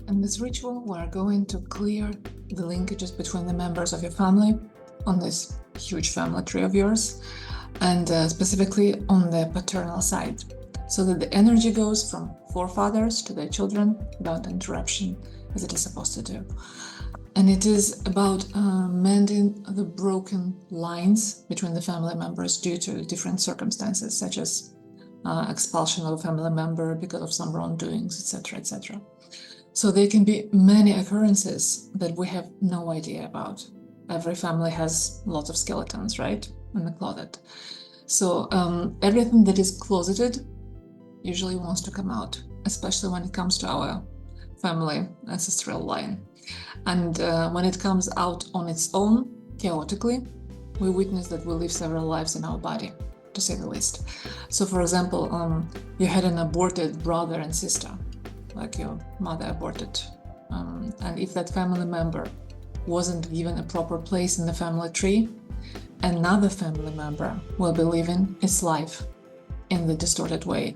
In this ritual, we're going to clear the linkages between the members of your family on this huge family tree of yours, and specifically on the paternal side, so that the energy goes from forefathers to their children without interruption, as it is supposed to do. And it is about mending the broken lines between the family members due to different circumstances, such as expulsion of a family member because of some wrongdoings, etc., etc. So there can be many occurrences that we have no idea about. Every family has lots of skeletons, right, in the closet. So everything that is closeted usually wants to come out, especially when it comes to our family ancestral line. And when it comes out on its own, chaotically, we witness that we live several lives in our body, to say the least. So for example, you had an aborted brother and sister, like your mother aborted. And if that family member wasn't given a proper place in the family tree, another family member will be living its life in the distorted way.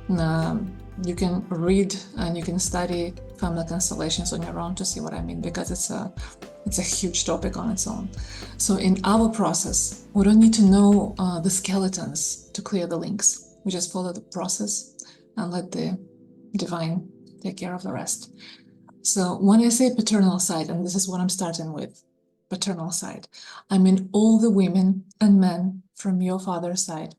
You can read and you can study family constellations on your own to see what I mean, because it's a huge topic on its own. So in our process, we don't need to know the skeletons to clear the links. We just follow the process and let the divine take care of the rest. So when I say paternal side, and this is what I'm starting with, paternal side, I mean all the women and men from your father's side,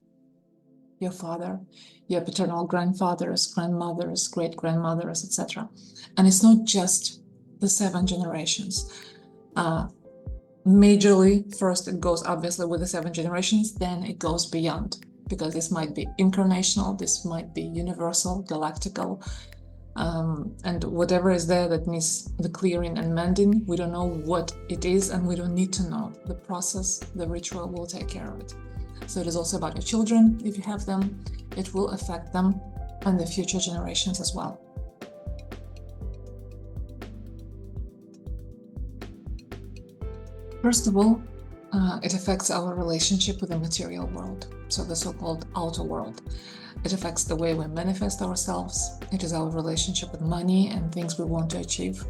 your father, your paternal grandfathers, grandmothers, great-grandmothers, etc. And it's not just the 7 generations. Majorly, first it goes obviously with the 7 generations, then it goes beyond, because this might be incarnational, this might be universal, galactical, and whatever is there that needs the clearing and mending, we don't know what it is and we don't need to know. The process, the ritual will take care of it. So it is also about your children, if you have them. It will affect them and the future generations as well. First of all, it affects our relationship with the material world, so the so-called outer world. It affects the way we manifest ourselves. It is our relationship with money and things we want to achieve.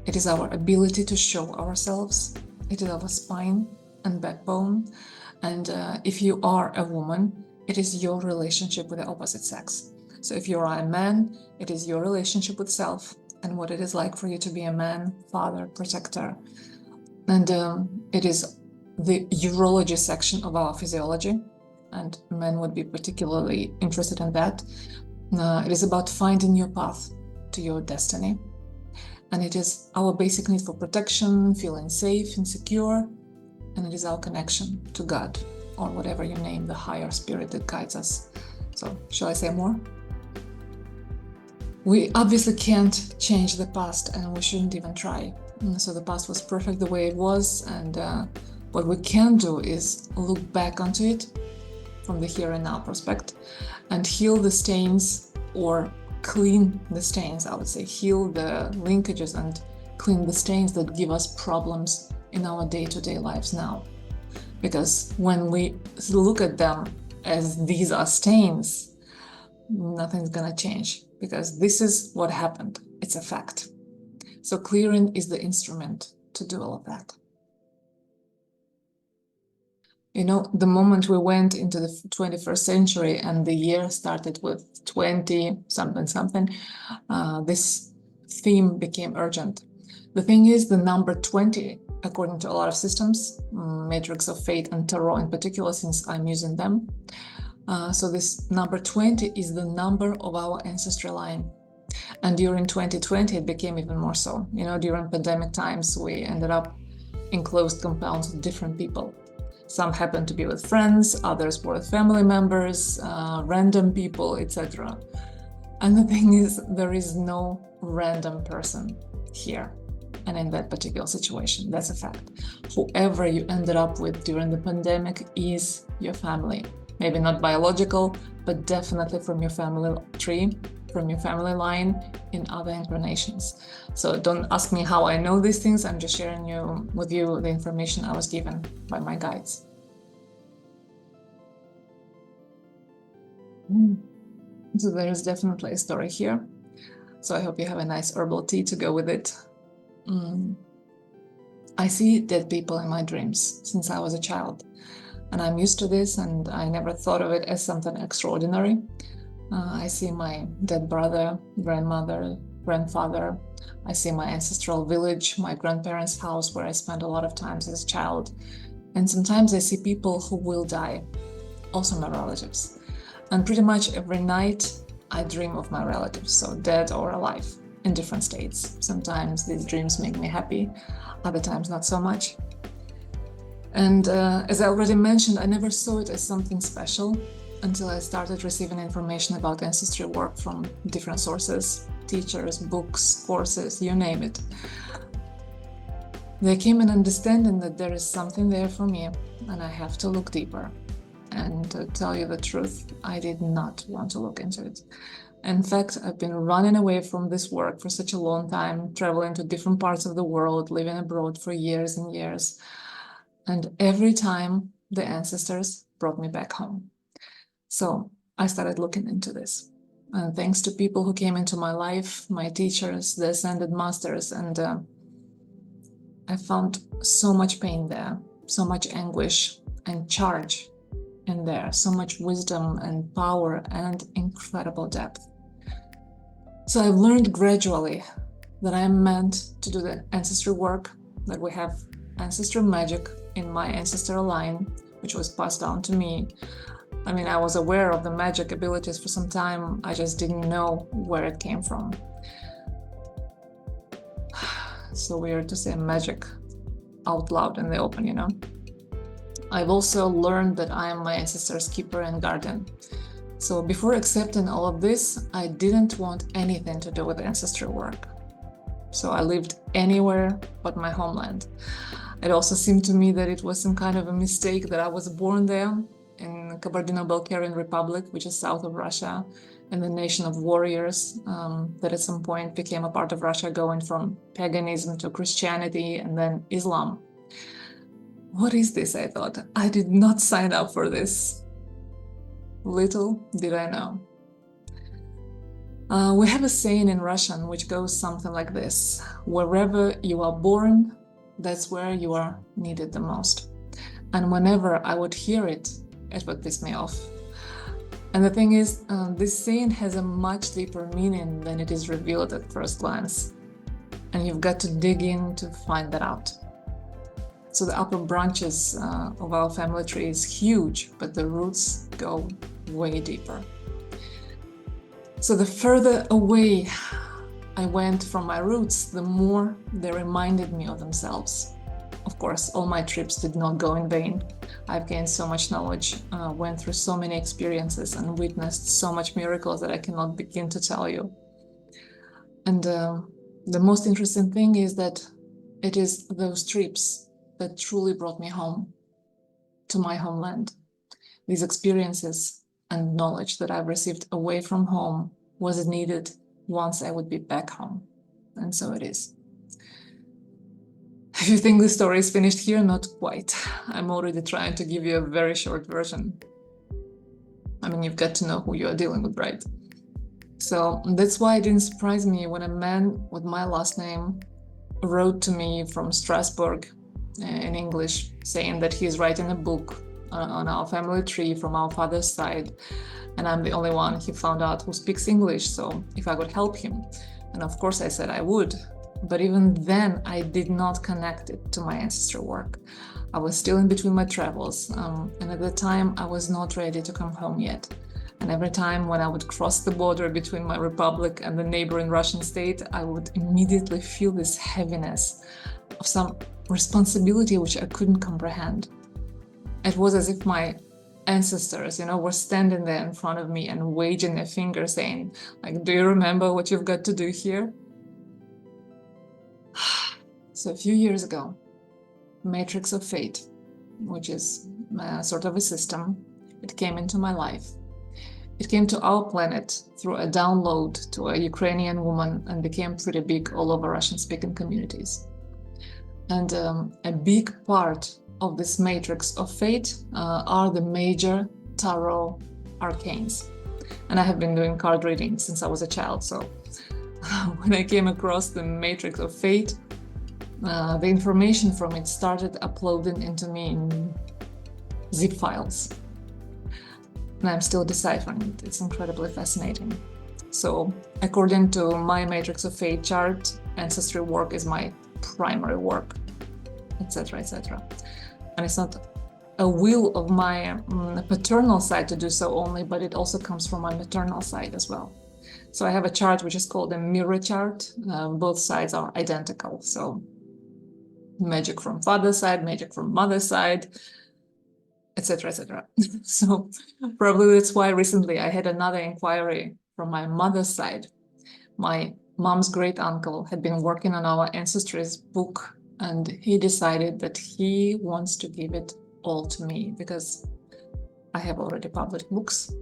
It is our ability to show ourselves. It is our spine and backbone. And if you are a woman, it is your relationship with the opposite sex. So if you are a man, it is your relationship with self and what it is like for you to be a man, father, protector. And it is the urology section of our physiology, and men would be particularly interested in that. It is about finding your path to your destiny. And it is our basic need for protection, feeling safe and secure. And it is our connection to God, or whatever you name the higher spirit that guides us. So, shall I say more? We obviously can't change the past, and we shouldn't even try. So the past was perfect the way it was, and what we can do is look back onto it from the here and now prospect and heal the stains, or clean the stains, I would say. Heal the linkages and clean the stains that give us problems in our day-to-day lives now. Because when we look at them as these are stains, nothing's gonna change, because this is what happened. It's a fact. So clearing is the instrument to do all of that. You know, the moment we went into the 21st century and the year started with 20 something something, this theme became urgent. The thing is, the number 20, according to a lot of systems, matrix of fate and tarot in particular, since I'm using them, so this number 20 is the number of our ancestral line. And during 2020, it became even more so. You know, during pandemic times, we ended up in closed compounds with different people. Some happened to be with friends, others were with family members, random people, etc. And the thing is, there is no random person here and in that particular situation. That's a fact. Whoever you ended up with during the pandemic is your family. Maybe not biological, but definitely from your family tree, from your family line in other incarnations. So don't ask me how I know these things. I'm just sharing with you the information I was given by my guides. So there is definitely a story here. So I hope you have a nice herbal tea to go with it. I see dead people in my dreams since I was a child, and I'm used to this, and I never thought of it as something extraordinary. I see my dead brother, grandmother, grandfather. I see my ancestral village, my grandparents' house where I spent a lot of time as a child. And sometimes I see people who will die, also my relatives. And pretty much every night I dream of my relatives, so dead or alive, in different states. Sometimes these dreams make me happy, other times not so much. And as I already mentioned, I never saw it as something special until I started receiving information about ancestry work from different sources, teachers, books, courses, you name it. There came an understanding that there is something there for me and I have to look deeper. And to tell you the truth, I did not want to look into it. In fact, I've been running away from this work for such a long time, traveling to different parts of the world, living abroad for years and years. And every time the ancestors brought me back home. So I started looking into this. And thanks to people who came into my life, my teachers, the ascended masters, and I found so much pain there, so much anguish and charge in there, so much wisdom and power and incredible depth. So I've learned gradually that I am meant to do the ancestry work, that we have ancestral magic in my ancestral line, which was passed down to me. I mean, I was aware of the magic abilities for some time, I just didn't know where it came from. So weird to say magic out loud in the open, you know? I've also learned that I am my ancestors' keeper and guardian. So before accepting all of this, I didn't want anything to do with ancestry work. So I lived anywhere but my homeland. It also seemed to me that it was some kind of a mistake that I was born there in Kabardino-Balkarian Republic, which is south of Russia, and the nation of warriors that at some point became a part of Russia, going from paganism to Christianity and then Islam. What is this? I thought. I did not sign up for this. Little did I know. We have a saying in Russian which goes something like this: wherever you are born, that's where you are needed the most. And whenever I would hear it, it would piss me off. And the thing is, this saying has a much deeper meaning than it is revealed at first glance. And you've got to dig in to find that out. So the upper branches of our family tree is huge, but the roots go way deeper. So the further away I went from my roots, the more they reminded me of themselves. Of course, all my trips did not go in vain. I've gained so much knowledge, went through so many experiences, and witnessed so much miracles that I cannot begin to tell you. And the most interesting thing is that it is those trips that truly brought me home, to my homeland. These experiences and knowledge that I've received away from home was needed once I would be back home. And so it is. If you think the story is finished here, not quite. I'm already trying to give you a very short version. I mean, you've got to know who you are dealing with, right? So that's why it didn't surprise me when a man with my last name wrote to me from Strasbourg in English, saying that he's writing a book on our family tree from our father's side, and I'm the only one he found out who speaks English, so if I could help him. And of course I said I would, but even then I did not connect it to my ancestral work. I was still in between my travels, and at the time I was not ready to come home yet. And every time when I would cross the border between my republic and the neighboring Russian state, I would immediately feel this heaviness of some responsibility which I couldn't comprehend. It was as if my ancestors, were standing there in front of me and waving their finger saying, like, do you remember what you've got to do here? So a few years ago, Matrix of Fate, which is sort of a system, it came into my life. It came to our planet through a download to a Ukrainian woman and became pretty big all over Russian-speaking communities. And a big part of this matrix of fate are the major tarot arcanes. And I have been doing card reading since I was a child, so when I came across the Matrix of Fate, the information from it started uploading into me in zip files. And I'm still deciphering it. It's incredibly fascinating. So, according to my Matrix of Fate chart, ancestry work is my primary work, etc., etc. And it's not a will of my paternal side to do so only, but it also comes from my maternal side as well. So I have a chart which is called a mirror chart. Both sides are identical. So magic from father's side, magic from mother's side, etc., etc. So probably that's why recently I had another inquiry from my mother's side. My mom's great uncle had been working on our ancestry's book, and he decided that he wants to give it all to me because I have already published books.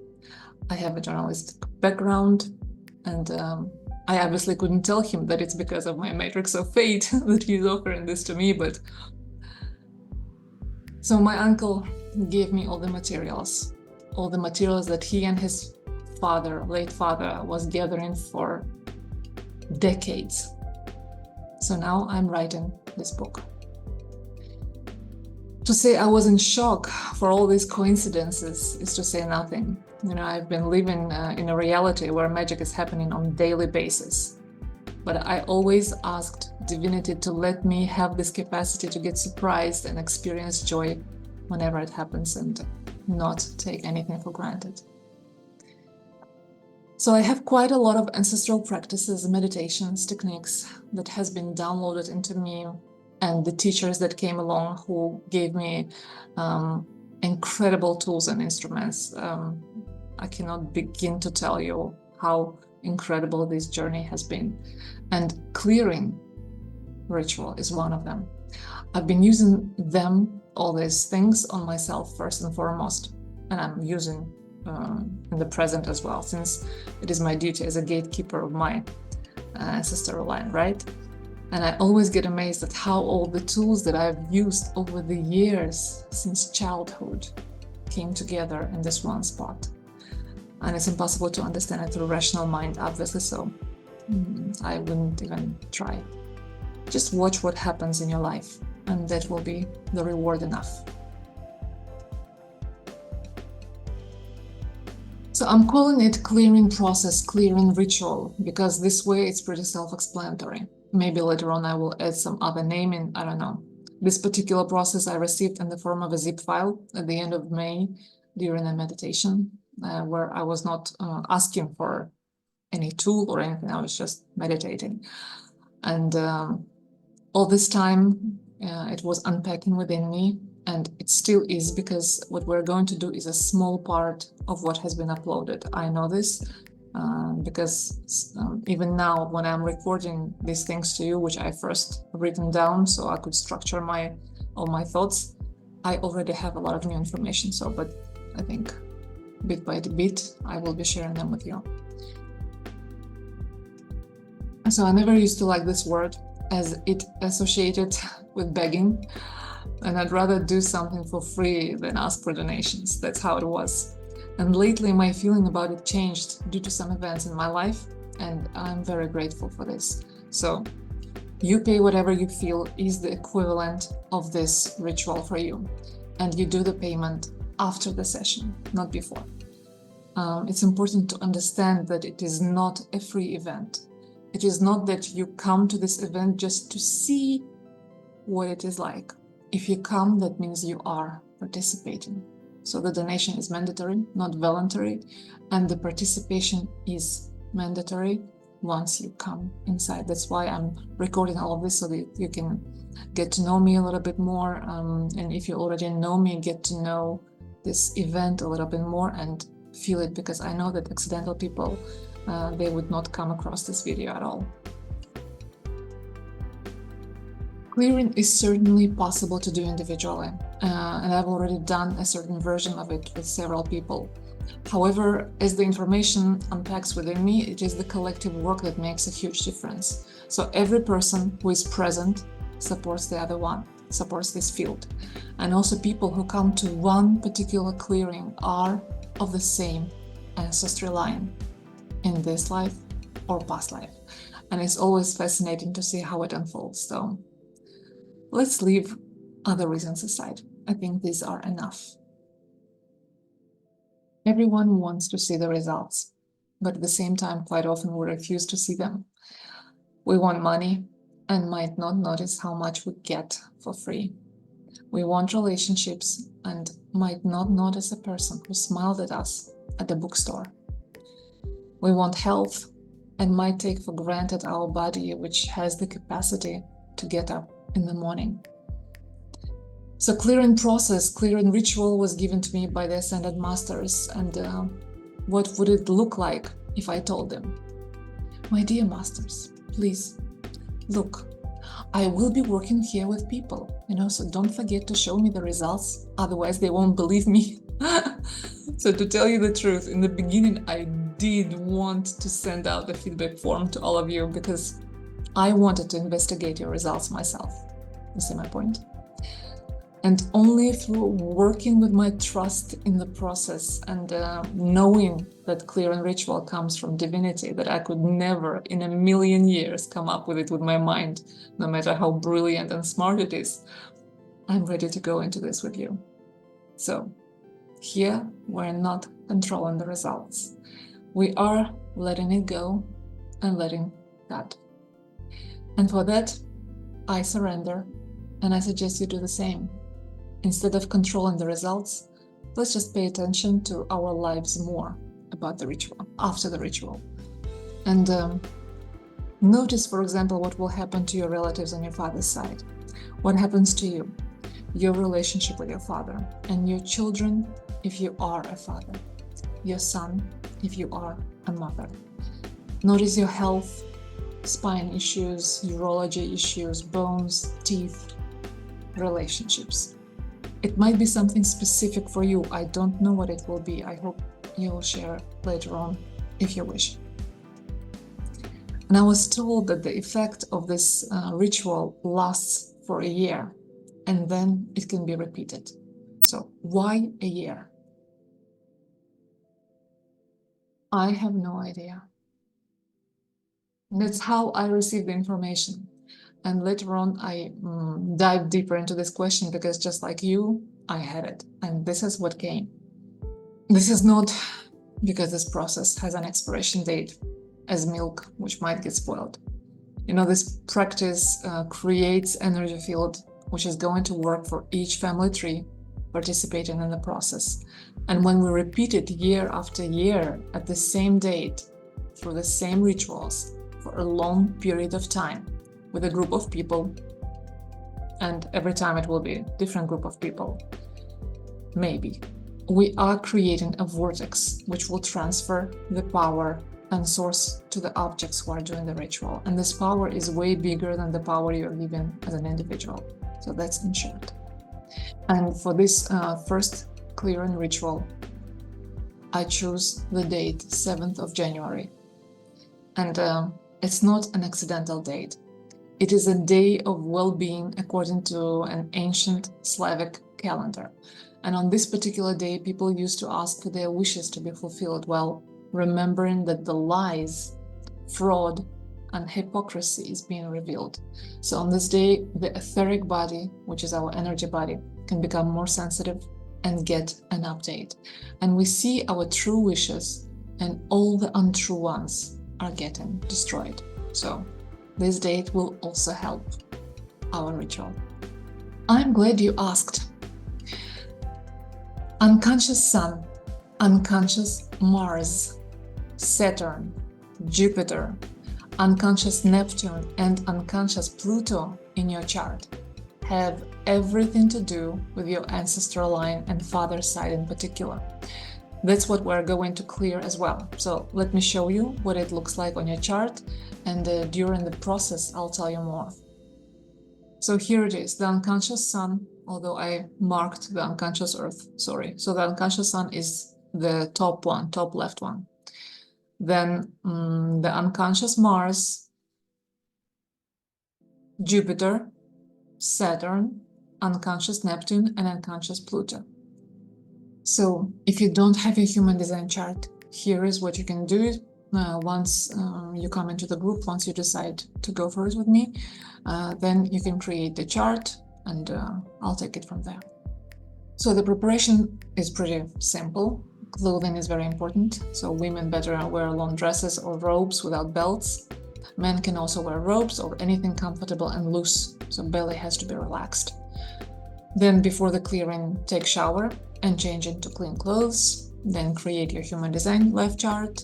I have a journalistic background, and I obviously couldn't tell him that it's because of my Matrix of Fate that he's offering this to me, but so my uncle gave me all the materials that he and his father, late father, was gathering for decades. So now I'm writing this book. To say I was in shock for all these coincidences is to say nothing. You know, I've been living in a reality where magic is happening on a daily basis. But I always asked divinity to let me have this capacity to get surprised and experience joy whenever it happens and not take anything for granted. So I have quite a lot of ancestral practices, meditations, techniques that has been downloaded into me, and the teachers that came along who gave me incredible tools and instruments. I cannot begin to tell you how incredible this journey has been. And clearing ritual is one of them. I've been using them, all these things, on myself first and foremost, and I'm using in the present as well, since it is my duty as a gatekeeper of my ancestral line, right? And I always get amazed at how all the tools that I've used over the years since childhood came together in this one spot. And it's impossible to understand it through rational mind, obviously, so I wouldn't even try. Just watch what happens in your life, and that will be the reward enough. So I'm calling it clearing process, clearing ritual, because this way it's pretty self-explanatory. Maybe later on I will add some other naming, I don't know. This particular process I received in the form of a zip file at the end of May during a meditation, where I was not asking for any tool or anything, I was just meditating. And all this time it was unpacking within me, and it still is, because what we're going to do is a small part of what has been uploaded. I know this because even now when I'm recording these things to you, which I first written down so I could structure all my thoughts, I already have a lot of new information. So, but I think bit by bit I will be sharing them with you. So I never used to like this word, as it associated with begging, and I'd rather do something for free than ask for donations. That's how it was. And lately my feeling about it changed due to some events in my life, and I'm very grateful for this. So you pay whatever you feel is the equivalent of this ritual for you, and you do the payment after the session, not before. It's important to understand that it is not a free event. It is not that you come to this event just to see what it is like. If you come, that means you are participating. So the donation is mandatory, not voluntary, and the participation is mandatory once you come inside. That's why I'm recording all of this, so that you can get to know me a little bit more. And if you already know me, get to know this event a little bit more and feel it, because I know that accidental people, they would not come across this video at all. Clearing is certainly possible to do individually, and I've already done a certain version of it with several people. However, as the information unpacks within me, it is the collective work that makes a huge difference. So every person who is present supports the other one, supports this field. And also people who come to one particular clearing are of the same ancestry line, in this life or past life. And it's always fascinating to see how it unfolds. So let's leave other reasons aside. I think these are enough. Everyone wants to see the results, but at the same time, quite often we refuse to see them. We want money and might not notice how much we get for free. We want relationships and might not notice a person who smiled at us at the bookstore. We want health and might take for granted our body, which has the capacity to get up in the morning. So clearing process, clearing ritual was given to me by the Ascended Masters. And what would it look like if I told them, my dear Masters, please, look, I will be working here with people, so don't forget to show me the results, otherwise they won't believe me. So to tell you the truth, in the beginning, I did want to send out the feedback form to all of you because I wanted to investigate your results myself. You see my point? And only through working with my trust in the process and knowing that clearing ritual comes from divinity, that I could never in a million years come up with it with my mind, no matter how brilliant and smart it is, I'm ready to go into this with you. So here we're not controlling the results. We are letting it go and letting God. And for that, I surrender, and I suggest you do the same. Instead of controlling the results, let's just pay attention to our lives more about the ritual, after the ritual. And notice, for example, what will happen to your relatives on your father's side. What happens to you, your relationship with your father, and your children if you are a father, your son if you are a mother. Notice your health, spine issues, urology issues, bones, teeth, relationships. It might be something specific for you. I don't know what it will be. I hope you will share later on if you wish. And I was told that the effect of this ritual lasts for a year and then it can be repeated. So why a year? I have no idea. That's how I received the information. And later on, I dived deeper into this question because just like you, I had it. And this is what came. This is not because this process has an expiration date as milk, which might get spoiled. This practice creates energy field, which is going to work for each family tree participating in the process. And when we repeat it year after year at the same date, through the same rituals, for a long period of time, with a group of people, and every time it will be a different group of people, maybe, we are creating a vortex which will transfer the power and source to the objects who are doing the ritual. And this power is way bigger than the power you're given as an individual. So that's in short. And for this first clearing ritual, I choose the date 7th of January. And it's not an accidental date. It is a day of well-being according to an ancient Slavic calendar. And on this particular day, people used to ask for their wishes to be fulfilled while remembering that the lies, fraud, and hypocrisy is being revealed. So on this day, the etheric body, which is our energy body, can become more sensitive and get an update. And we see our true wishes and all the untrue ones are getting destroyed. So this date will also help our ritual. I'm glad you asked. Unconscious Sun, unconscious Mars, Saturn, Jupiter, unconscious Neptune, and unconscious Pluto in your chart have everything to do with your ancestral line and father's side in particular. That's what we're going to clear as well. So let me show you what it looks like on your chart, and during the process I'll tell you more. So here it is, the unconscious Sun, although I marked the unconscious Earth, sorry. So the unconscious Sun is the top one, top left one. Then the unconscious Mars, Jupiter, Saturn, unconscious Neptune, and unconscious Pluto. So if you don't have a human design chart, here is what you can do once you come into the group, once you decide to go for it with me, then you can create the chart and I'll take it from there. So the preparation is pretty simple. Clothing is very important. So women better wear long dresses or robes without belts. Men can also wear robes or anything comfortable and loose, so belly has to be relaxed. Then before the clearing, take shower and change into clean clothes. Then create your human design life chart.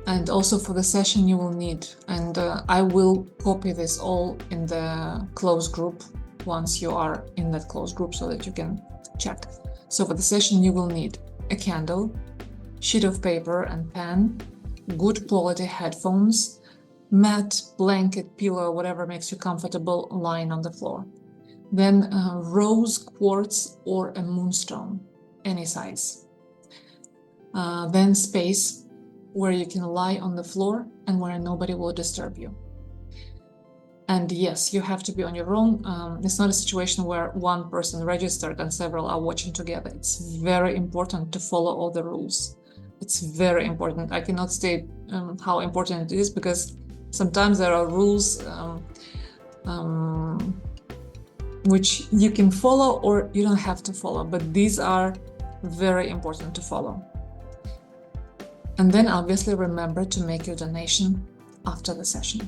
And also for the session you will need, and I will copy this all in the closed group once you are in that closed group so that you can check. So for the session you will need a candle, sheet of paper and pen, good quality headphones, mat, blanket, pillow, whatever makes you comfortable lying on the floor. Then rose quartz or a moonstone, any size. Then space where you can lie on the floor and where nobody will disturb you. And yes, you have to be on your own. It's not a situation where one person registered and several are watching together. It's very important to follow all the rules. It's very important. I cannot state how important it is, because sometimes there are rules which you can follow or you don't have to follow, but these are very important to follow. And then obviously remember to make your donation after the session.